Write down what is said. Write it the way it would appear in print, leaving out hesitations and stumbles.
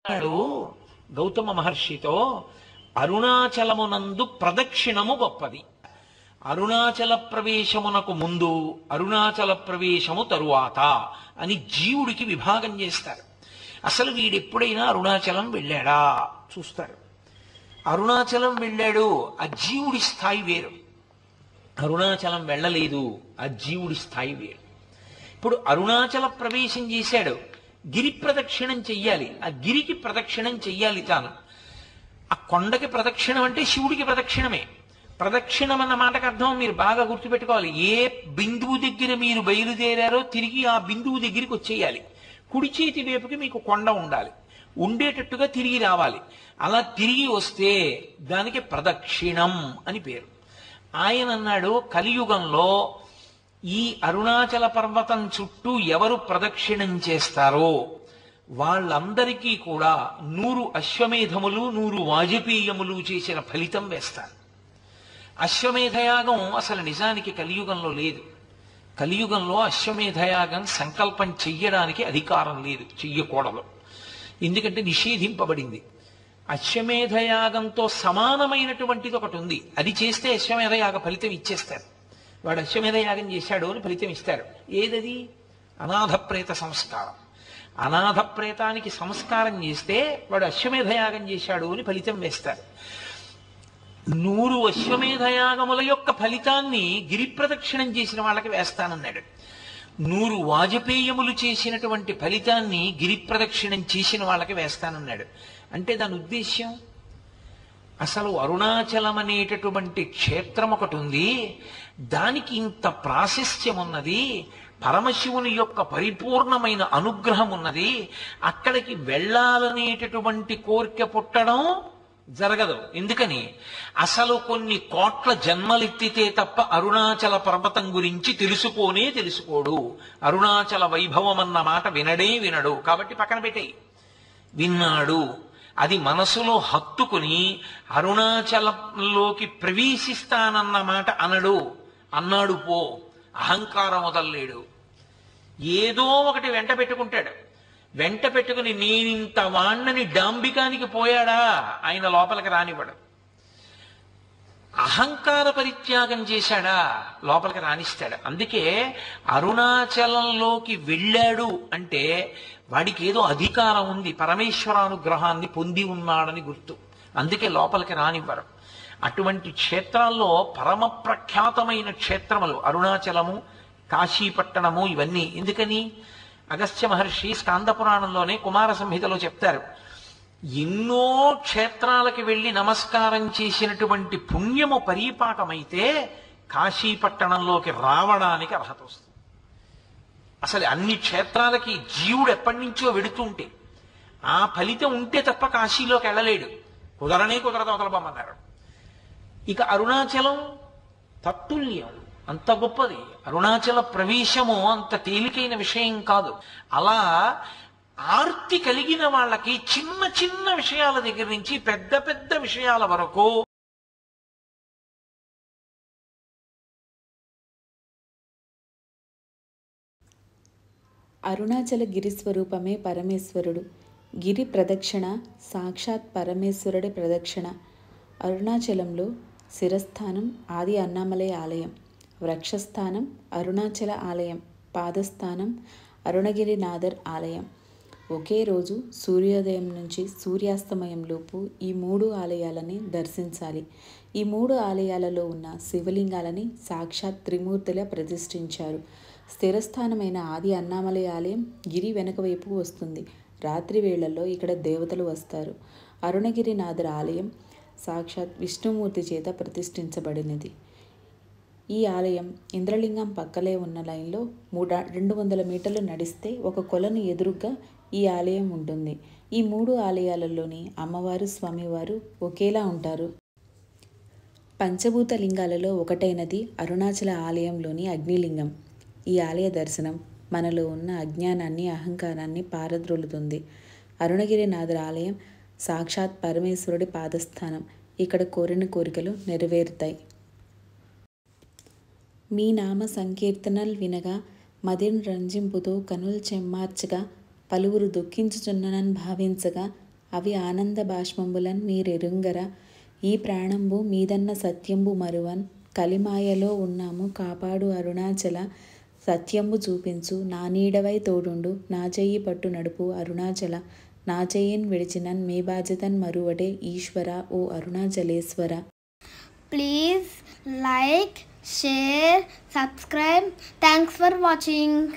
అన్నాడు గౌతమ మహర్షితో, అరుణాచలమునందు ప్రదక్షిణము గొప్పది. అరుణాచల ప్రవేశమునకు ముందు, అరుణాచల ప్రవేశము తరువాత అని జీవుడికి విభాగం చేస్తారు. అసలు వీడెప్పుడైనా అరుణాచలం వెళ్ళాడా చూస్తారు. అరుణాచలం వెళ్ళాడు, ఆ జీవుడి స్థాయి వేరు. అరుణాచలం వెళ్ళలేదు, ఆ జీవుడి స్థాయి వేరు. ఇప్పుడు అరుణాచల ప్రవేశం చేశాడు, గిరి ప్రదక్షిణం చెయ్యాలి, ఆ గిరికి ప్రదక్షిణం చెయ్యాలి తాను. ఆ కొండకి ప్రదక్షిణం అంటే శివుడికి ప్రదక్షిణమే. ప్రదక్షిణం అన్న మాటకు అర్థం మీరు బాగా గుర్తుపెట్టుకోవాలి. ఏ బిందువు దగ్గర మీరు బయలుదేరారో తిరిగి ఆ బిందువు దగ్గరికి వచ్చేయాలి. కుడి చేతి వైపుకి మీకు కొండ ఉండాలి, ఉండేటట్టుగా తిరిగి రావాలి. అలా తిరిగి వస్తే దానికి ప్రదక్షిణం అని పేరు. ఆయన అన్నాడు, కలియుగంలో ఈ అరుణాచల పర్వతం చుట్టూ ఎవరు ప్రదక్షిణం చేస్తారో వాళ్ళందరికీ కూడా 100 అశ్వమేధములు 100 వాజపేయములు చేసిన ఫలితం వేస్తారు. అశ్వమేధయాగం అసలు నిజానికి కలియుగంలో లేదు. కలియుగంలో అశ్వమేధయాగం సంకల్పం చెయ్యడానికి అధికారం లేదు, చెయ్యకూడదు. ఎందుకంటే నిషేధింపబడింది. అశ్వమేధయాగంతో సమానమైనటువంటిది ఒకటి ఉంది, అది చేస్తే అశ్వమేధయాగ ఫలితం ఇచ్చేస్తారు. వాడు అశ్వమేధయాగం చేశాడు అని ఫలితం ఇస్తారు. ఏదది? అనాథప్రేత సంస్కారం. అనాథప్రేతానికి సంస్కారం చేస్తే వాడు అశ్వమేధయాగం చేశాడు అని ఫలితం వేస్తారు. 100 అశ్వమేధయాగముల యొక్క ఫలితాన్ని గిరి ప్రదక్షిణం చేసిన వాళ్ళకి వేస్తానన్నాడు. 100 వాజపేయములు చేసినటువంటి ఫలితాన్ని గిరి ప్రదక్షిణం చేసిన వాళ్ళకి వేస్తానన్నాడు. అంటే దాని ఉద్దేశ్యం, అసలు అరుణాచలం అనేటటువంటి క్షేత్రం ఒకటి ఉంది, దానికి ఇంత ప్రాశస్త్యం ఉన్నది, పరమశివుని యొక్క పరిపూర్ణమైన అనుగ్రహం ఉన్నది, అక్కడికి వెళ్ళాలనేటటువంటి కోరిక పుట్టడం జరగదు. ఎందుకని? అసలు కొన్ని కోట్ల జన్మలెత్తితే తప్ప అరుణాచల పర్వతం గురించి తెలుసుకోడు. అరుణాచల వైభవం అన్న మాట వినడు. కాబట్టి పక్కన పెట్టేయి. విన్నాడు, అది మనసులో హత్తుకుని అరుణాచలంలోకి ప్రవేశిస్తానన్న మాట అన్నాడు పో, అహంకారం వదల్లేడు. ఏదో ఒకటి వెంట పెట్టుకుంటాడు. వెంట పెట్టుకుని నేనింత వాణ్ణని డాంబికానికి పోయాడా ఆయన లోపలికి రానివ్వడు. అహంకార పరిత్యాగం చేశాడా లోపలికి రానిస్తాడు. అందుకే అరుణాచలంలోకి వెళ్ళాడు అంటే వాడికి ఏదో అధికారం ఉంది, పరమేశ్వరానుగ్రహాన్ని పొంది ఉన్నాడని గుర్తు. అందుకే లోపలికి రానివ్వరు. అటువంటి క్షేత్రాల్లో పరమ ప్రఖ్యాతమైన క్షేత్రములు అరుణాచలము, కాశీపట్టణము, ఇవన్నీ. ఎందుకని? అగస్త్య మహర్షి స్కాంద పురాణంలోనే కుమార సంహితలో చెప్తారు, ఎన్నో క్షేత్రాలకి వెళ్ళి నమస్కారం చేసినటువంటి పుణ్యము పరీపాకమైతే కాశీపట్టణంలోకి రావడానికి అర్హత వస్తుంది. అసలు అన్ని క్షేత్రాలకి జీవుడు ఎప్పటి నుంచో వెడుతుంటే ఆ ఫలితం ఉంటే తప్ప కాశీలోకి వెళ్ళలేడు. కుదరదు, అవతలపమ్మన్నారు. ఇక అరుణాచలం తత్తుల్యం, అంత గొప్పది. అరుణాచల ప్రవేశము అంత తేలికైన విషయం కాదు. అలా ఆర్తి కలిగిన వాళ్ళకి చిన్న చిన్న విషయాల దగ్గర నుంచి పెద్ద పెద్ద విషయాల వరకు అరుణాచల గిరి స్వరూపమే పరమేశ్వరుడు. గిరి ప్రదక్షిణ సాక్షాత్ పరమేశ్వరుడి ప్రదక్షిణ. అరుణాచలంలో శిరస్థానం ఆది అన్నామలై ఆలయం, వృక్షస్థానం అరుణాచల ఆలయం, పాదస్థానం అరుణగిరినాథర్ ఆలయం. ఒకే రోజు సూర్యోదయం నుంచి సూర్యాస్తమయంలోపు ఈ 3 ఆలయాలని దర్శించాలి. ఈ 3 ఆలయాలలో ఉన్న శివలింగాలని సాక్షాత్ త్రిమూర్తిలా ప్రతిష్ఠించారు. స్థిరస్థానమైన ఆది అన్నామలై ఆలయం గిరి వెనుక వైపు వస్తుంది. రాత్రి వేళల్లో ఇక్కడ దేవతలు వస్తారు. అరుణగిరినాథర్ ఆలయం సాక్షాత్ విష్ణుమూర్తి చేత ప్రతిష్ఠించబడినది. ఈ ఆలయం ఇంద్రలింగం పక్కలే ఉన్న లైన్లో 200 మీటర్లు నడిస్తే ఒక కొలను ఎదురుగా ఈ ఆలయం ఉంటుంది. ఈ 3 ఆలయాలలోని అమ్మవారు స్వామివారు ఒకేలా ఉంటారు. పంచభూత లింగాలలో ఒకటైనది అరుణాచల ఆలయంలోని అగ్నిలింగం. ఈ ఆలయ దర్శనం మనలో ఉన్న అజ్ఞానాన్ని, అహంకారాన్ని పారద్రోలుతుంది. అరుణగిరినాథర్ ఆలయం సాక్షాత్ పరమేశ్వరుడి పాదస్థానం. ఇక్కడ కోరిన కోరికలు నెరవేరుతాయి. మీ నామ సంకీర్తనల్ వినగా మదిన్ రంజింపుతో కనుల్ చెమ్మార్చగా పలువురు దుఃఖించుచున్ననని భావించగా అవి ఆనంద బాష్పంబులన్ మీరెరుంగర. ఈ ప్రాణంబు మీదన్న సత్యంబు మరువన్. కలిమాయలో ఉన్నాము కాపాడు అరుణాచల. సత్యంబు చూపించు నా నీడవై తోడుండు. నా చెయ్యి పట్టు నడుపు అరుణాచల. నా చెయ్యిన్ విడిచినన్ మీ బాధ్యతన్ మరువడే ఈశ్వర ఓ Arunachaleswara. Please like, share, subscribe. Thanks for watching.